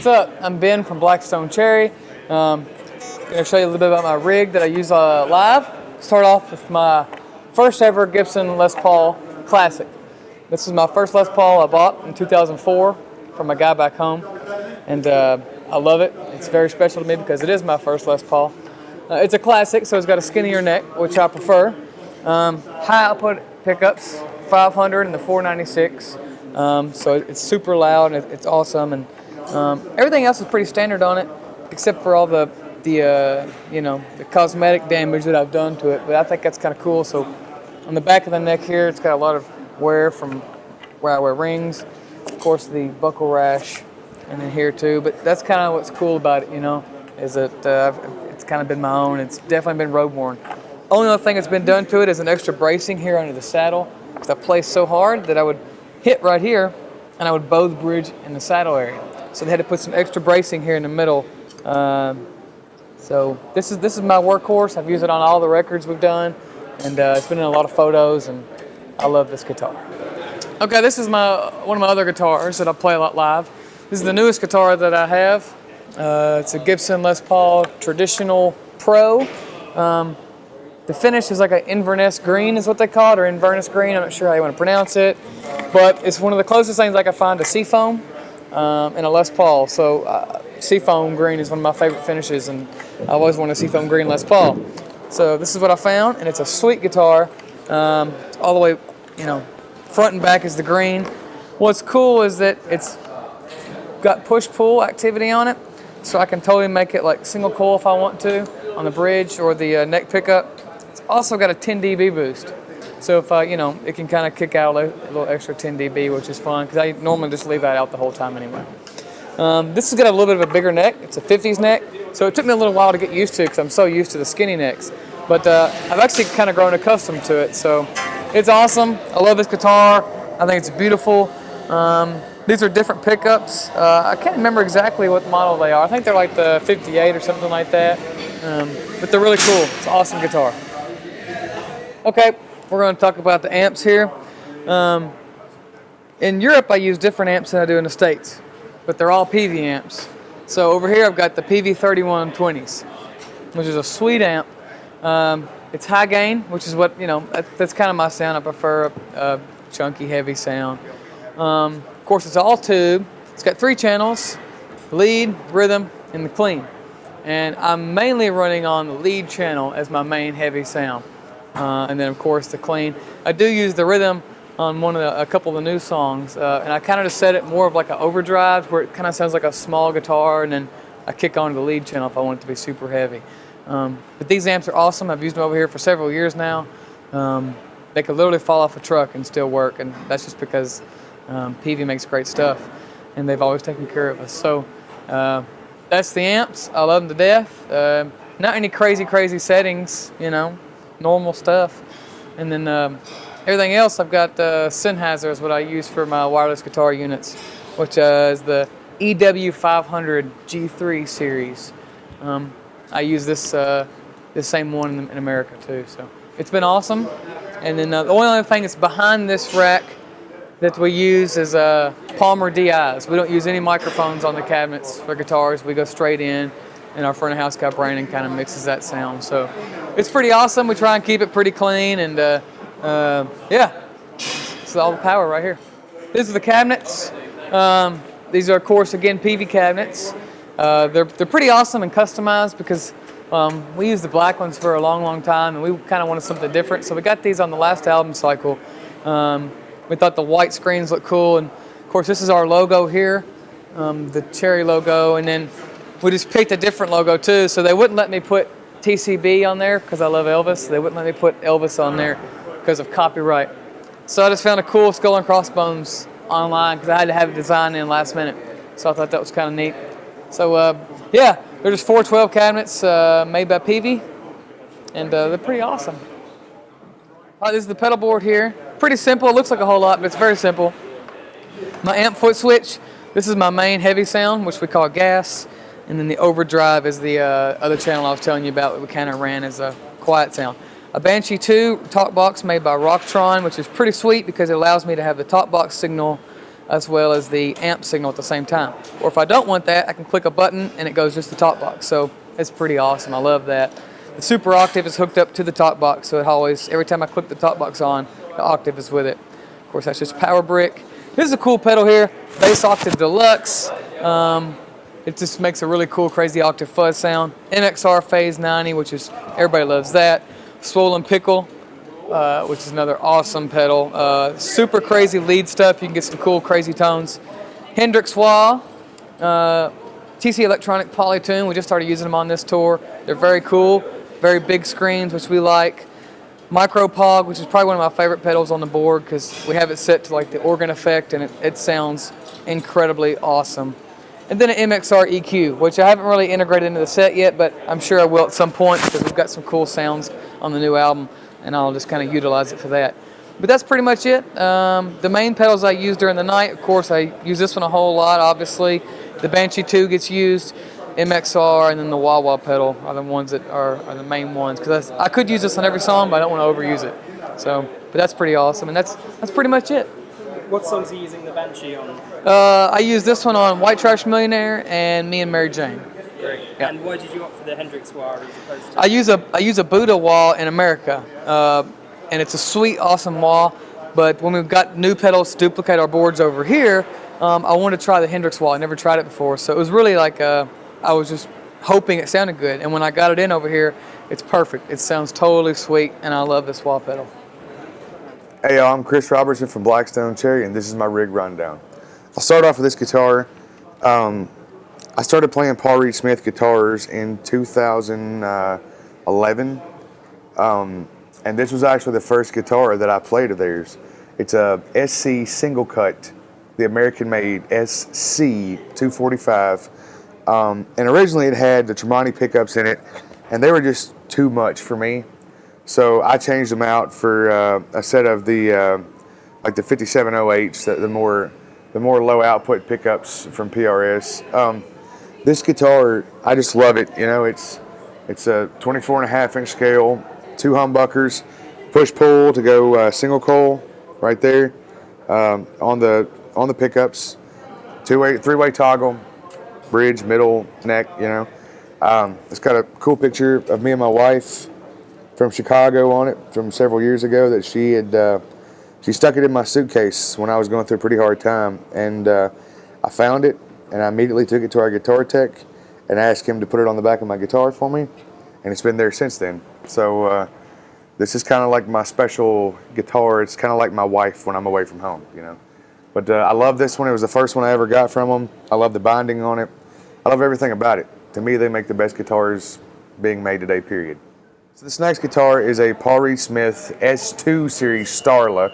what's up? I'm Ben from Blackstone Cherry. I'm going to show you a little bit about my rig that I use live. Start off with my first ever Gibson Les Paul Classic. This is my first Les Paul I bought in 2004 from a guy back home, and I love it. It's very special to me because it is my first Les Paul. It's a classic, so it's got a skinnier neck, which I prefer. High output pickups, 500 and the 496. So it's super loud and it's awesome, and everything else is pretty standard on it, except for all the cosmetic damage that I've done to it. But I think that's kind of cool. So on the back of the neck here, it's got a lot of wear from where I wear rings. Of course, the buckle rash, and then here too. But that's kind of what's cool about it, is that it's kind of been my own. It's definitely been road worn. Only other thing that's been done to it is an extra bracing here under the saddle, because I placed so hard that I would hit right here and I would bow the bridge in the saddle area. So they had to put some extra bracing here in the middle. So this is my workhorse. I've used it on all the records we've done, and it's been in a lot of photos, and I love this guitar. Okay, this is one of my other guitars that I play a lot live. This is the newest guitar that I have. It's a Gibson Les Paul Traditional Pro. The finish is like an Inverness green is what they call it, or Inverness green. I'm not sure how you want to pronounce it, but it's one of the closest things I can find to seafoam in a Les Paul. So seafoam green is one of my favorite finishes, and I always wanted a seafoam green Les Paul. So this is what I found, and it's a sweet guitar. All the way, front and back is the green. What's cool is that it's got push-pull activity on it, so I can totally make it like single coil if I want to on the bridge or the neck pickup. It's also got a 10 dB boost, so if it can kind of kick out a little extra 10 dB, which is fun because I normally just leave that out the whole time anyway. This has got a little bit of a bigger neck. It's a 50s neck, so it took me a little while to get used to it because I'm so used to the skinny necks. But I've actually kind of grown accustomed to it, so it's awesome. I love this guitar. I think it's beautiful. These are different pickups. I can't remember exactly what model they are. I think they're like the 58 or something like that. But they're really cool. It's an awesome guitar. Okay, we're going to talk about the amps here. In Europe, I use different amps than I do in the States, but they're all PV amps. So over here, I've got the PV3120s, which is a sweet amp. It's high gain, which is what, that's kind of my sound. I prefer a chunky, heavy sound. Of course, it's all tube. It's got 3 channels: lead, rhythm, and the clean. And I'm mainly running on the lead channel as my main heavy sound. And then, of course, the clean. I do use the rhythm on a couple of the new songs, and I kind of just set it more of like an overdrive, where it kind of sounds like a small guitar, and then I kick on to the lead channel if I want it to be super heavy. But these amps are awesome. I've used them over here for several years now. They could literally fall off a truck and still work, and that's just because PV makes great stuff, and they've always taken care of us. So that's the amps. I love them to death. Not any crazy settings, normal stuff. And then everything else, I've got Sennheiser is what I use for my wireless guitar units, which is the EW500 G3 series. I use this same one in America too, so it's been awesome. And then the only other thing that's behind this rack that we use is Palmer DIs. We don't use any microphones on the cabinets for guitars. We go straight in, and our front of house guy Brandon kind of mixes that sound. So it's pretty awesome. We try and keep it pretty clean, and yeah, it's all the power right here. These are the cabinets. These are, of course, again, PV cabinets. They're pretty awesome and customized because we used the black ones for a long time, and we kind of wanted something different. So we got these on the last album cycle. We thought the white screens looked cool, and of course this is our logo here, the Cherry logo, and then we just picked a different logo too. So they wouldn't let me put TCB on there because I love Elvis. They wouldn't let me put Elvis on there because of copyright. So I just found a cool skull and crossbones online because I had to have it designed in last minute. So I thought that was kind of neat. So yeah, they're just 412 cabinets made by PV, and they're pretty awesome. All right, this is the pedal board here. Pretty simple. It looks like a whole lot, but it's very simple. My amp foot switch. This is my main heavy sound, which we call gas, and then the overdrive is the other channel I was telling you about that we kind of ran as a quiet sound. A Banshee 2 talk box made by Rocktron, which is pretty sweet because it allows me to have the talk box signal as well as the amp signal at the same time. Or if I don't want that, I can click a button and it goes just the top box. So it's pretty awesome. I love that. The Super Octave is hooked up to the top box, so it always, every time I click the top box on, the octave is with it. Of course, that's just power brick. This is a cool pedal here, Bass Octave Deluxe. It just makes a really cool, crazy octave fuzz sound. MXR Phase 90, which is, everybody loves that. Swollen Pickle, which is another awesome pedal. Super crazy lead stuff. You can get some cool, crazy tones. Hendrix Wah, TC Electronic Polytune. We just started using them on this tour. They're very cool, very big screens, which we like. Micro Pog, which is probably one of my favorite pedals on the board because we have it set to like the organ effect and it sounds incredibly awesome. And then an MXR EQ, which I haven't really integrated into the set yet, but I'm sure I will at some point because we've got some cool sounds on the new album, and I'll just kind of utilize it for that. But that's pretty much it. The main pedals I use during the night, of course, I use this one a whole lot, obviously. The Banshee 2 gets used, MXR, and then the wah wah pedal are the ones that are the main ones. Because I could use this on every song, but I don't want to overuse it. So, but that's pretty awesome, and that's pretty much it. What songs are you using the Banshee on? I use this one on White Trash Millionaire and Me and Mary Jane. Great. Yeah. And why did you opt for the Hendrix wah as opposed to? I use a Buddha wah in America, and it's a sweet, awesome wah. But when we've got new pedals to duplicate our boards over here, I wanted to try the Hendrix wah. I never tried it before, so it was really like I was just hoping it sounded good. And when I got it in over here, it's perfect. It sounds totally sweet, and I love this wah pedal. Hey y'all, I'm Chris Robertson from Blackstone Cherry, and this is my rig rundown. I'll start off with this guitar. I started playing Paul Reed Smith guitars in 2011, and this was actually the first guitar that I played of theirs. It's a SC single cut, the American-made SC 245, and originally it had the Tremonti pickups in it, and they were just too much for me. So I changed them out for a set of the like the 5708s, the more low output pickups from PRS. This guitar, I just love it. You know, it's a 24.5-inch scale, 2 humbuckers, push pull to go single coil right there on the pickups, three-way toggle, bridge, middle, neck. You know, it's got a cool picture of me and my wife from Chicago on it from several years ago that she had she stuck it in my suitcase when I was going through a pretty hard time, and I found it and I immediately took it to our guitar tech and asked him to put it on the back of my guitar for me, and it's been there since then. So this is kind of like my special guitar. It's kind of like my wife when I'm away from home, you know. But I love this one. It was the first one I ever got from them. I love the binding on it. I love everything about it. To me, they make the best guitars being made today, period. So this next guitar is a Paul Reed Smith S2 series Starla.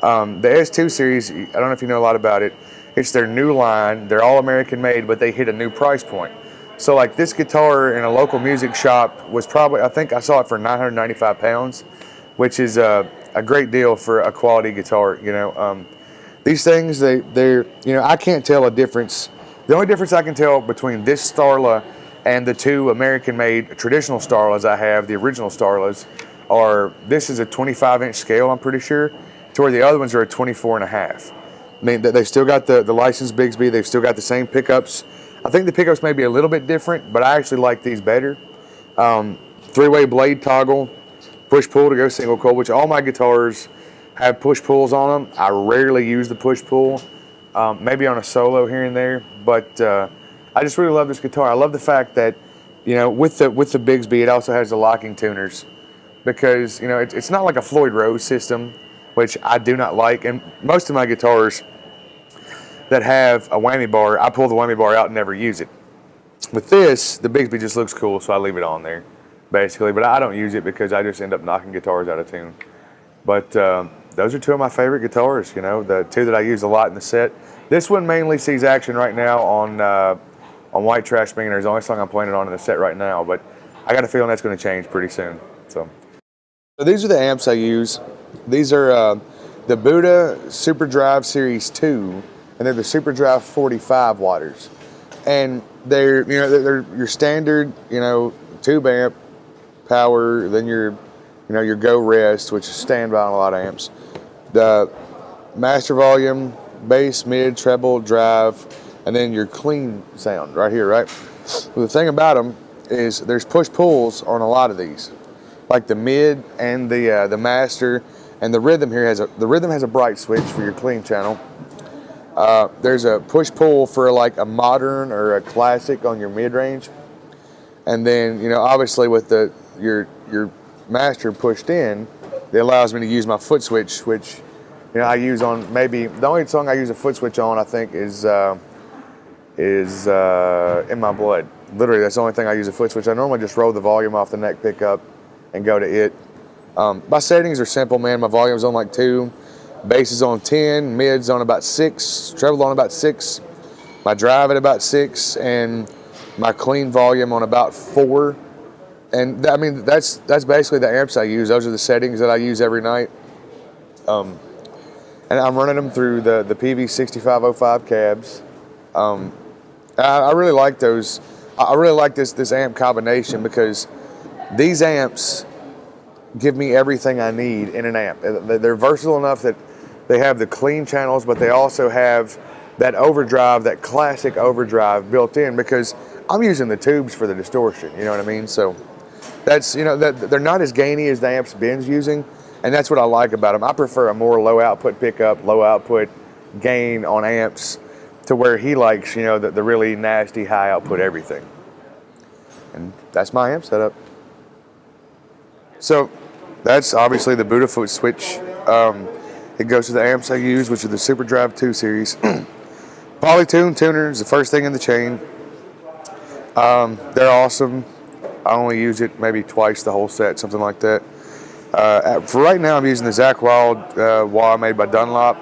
The S2 series, I don't know if you know a lot about it. It's their new line. They're all American made, but they hit a new price point. So like this guitar in a local music shop was probably, I think I saw it for 995 pounds, which is a great deal for a quality guitar. You know, these things, they're, you know, I can't tell a difference. The only difference I can tell between this Starla and the 2 American-made traditional Starlas I have, the original Starlas, are, this is a 25-inch scale, I'm pretty sure, to where the other ones are a 24.5. I mean, they still got the licensed Bigsby. They've still got the same pickups. I think the pickups may be a little bit different, but I actually like these better. 3-way blade toggle, push-pull to go single coil, which all my guitars have push-pulls on them. I rarely use the push-pull, maybe on a solo here and there, but I just really love this guitar. I love the fact that, you know, with the Bigsby, it also has the locking tuners, because, you know, it's not like a Floyd Rose system, which I do not like. And most of my guitars that have a whammy bar, I pull the whammy bar out and never use it. With this, the Bigsby just looks cool, so I leave it on there, basically. But I don't use it because I just end up knocking guitars out of tune. But those are 2 of my favorite guitars, you know, the 2 that I use a lot in the set. This one mainly sees action right now on White Trash Millionaire. It's the only song I'm playing it on in the set right now, but I got a feeling that's going to change pretty soon. So these are the amps I use. These are the Buddha Super Drive Series 2, and they're the Super Drive 45 watters. And they're, you know, they're your standard, you know, tube amp power, then your, you know, your Go Rest, which is standby on a lot of amps. The master volume, bass, mid, treble, drive, and then your clean sound right here, right? Well, the thing about them is there's push-pulls on a lot of these, like the mid and the master, and the rhythm here has a bright switch for your clean channel. There's a push-pull for like a modern or a classic on your mid-range, and then obviously with your master pushed in, it allows me to use my foot switch, which I use on maybe the only song I use a foot switch on, I think, is In My Blood. Literally, that's the only thing I use a foot switch. I normally just roll the volume off the neck pickup and go to it. My settings are simple, man. My volume's on like 2, bass is on 10, mid's on about 6, treble on about 6, my drive at about 6, and my clean volume on about 4. And I mean, that's basically the amps I use. Those are the settings that I use every night. And I'm running them through the PV6505 cabs. I really like those. I really like this amp combination because these amps give me everything I need in an amp. They're versatile enough that they have the clean channels, but they also have that overdrive, that classic overdrive built in, because I'm using the tubes for the distortion, you know what I mean? So that's, that they're not as gainy as the amps Ben's using, and that's what I like about them. I prefer a more low output pickup, low output gain on amps, to where he likes, the really nasty high output everything. And that's my amp setup. So that's obviously the Buddha foot switch. It goes to the amps I use, which are the Super Drive 2 series. Polytune tuner is the first thing in the chain. They're awesome. I only use it maybe twice the whole set, something like that. For right now, I'm using the Zach Wild wah made by Dunlop.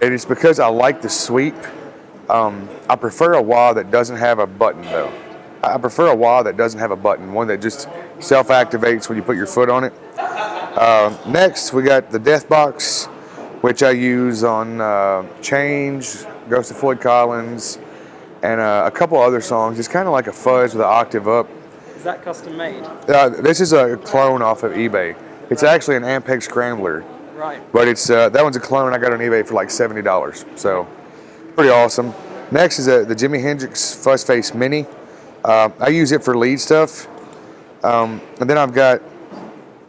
And it's because I like the sweep. I prefer a wah that doesn't have a button, though. I prefer a wah that doesn't have a button, one that just self-activates when you put your foot on it. Next, we got the Death Box, which I use on Change, Ghost of Floyd Collins, and a couple other songs. It's kind of like a fuzz with an octave up. Is that custom made? This is a clone off of eBay. It's actually an Ampeg Scrambler. Right. But it's that one's a clone. I got it on eBay for like $70. So pretty awesome. Next is the Jimi Hendrix Fuzz Face Mini. I use it for lead stuff. And then I've got,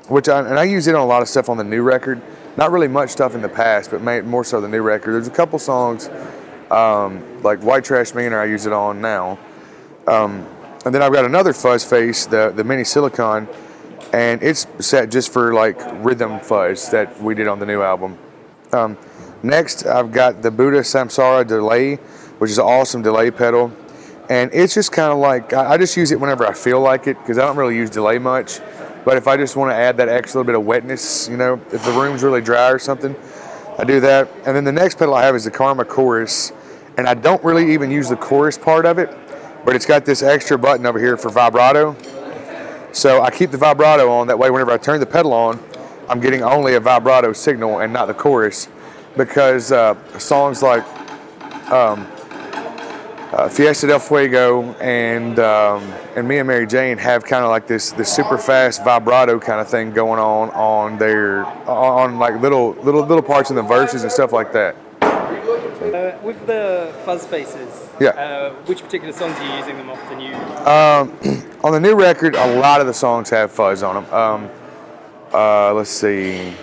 I use it on a lot of stuff on the new record. Not really much stuff in the past, but more so the new record. There's a couple songs like White Trash Meaner I use it on now. And then I've got another fuzz face, the Mini Silicon, and it's set just for like rhythm fuzz that we did on the new album. Next, I've got the Buddha Samsara delay, which is an awesome delay pedal. And it's just kind of like, I just use it whenever I feel like it, because I don't really use delay much. But if I just want to add that extra little bit of wetness, if the room's really dry or something, I do that. And then the next pedal I have is the Karma Chorus. And I don't really even use the chorus part of it, but it's got this extra button over here for vibrato. So I keep the vibrato on, that way whenever I turn the pedal on, I'm getting only a vibrato signal and not the chorus. Because songs like Fiesta del Fuego and Me and Mary Jane have kind of like this super fast vibrato kind of thing going on like little parts in the verses and stuff like that. With the fuzz faces, yeah. Which particular songs are you using them often? On the new record, a lot of the songs have fuzz on them. Let's see.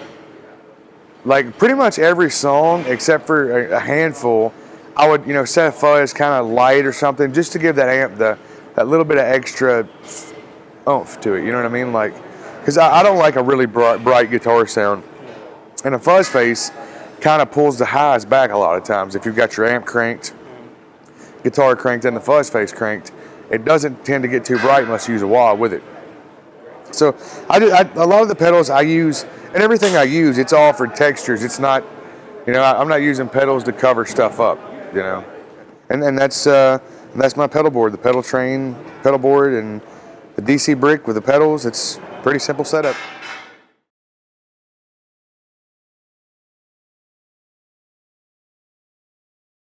Like pretty much every song except for a handful, I would set a fuzz kind of light or something just to give that amp that little bit of extra oomph to it. You know what I mean? Like, because I don't like a really bright guitar sound, and a fuzz face kind of pulls the highs back a lot of times. If you've got your amp cranked, guitar cranked, and the fuzz face cranked, it doesn't tend to get too bright unless you use a wah with it. So a lot of the pedals I use, and everything I use, it's all for textures. It's not, I'm not using pedals to cover stuff up, And that's my pedal board, the pedal train pedal board, and the DC brick with the pedals. It's a pretty simple setup.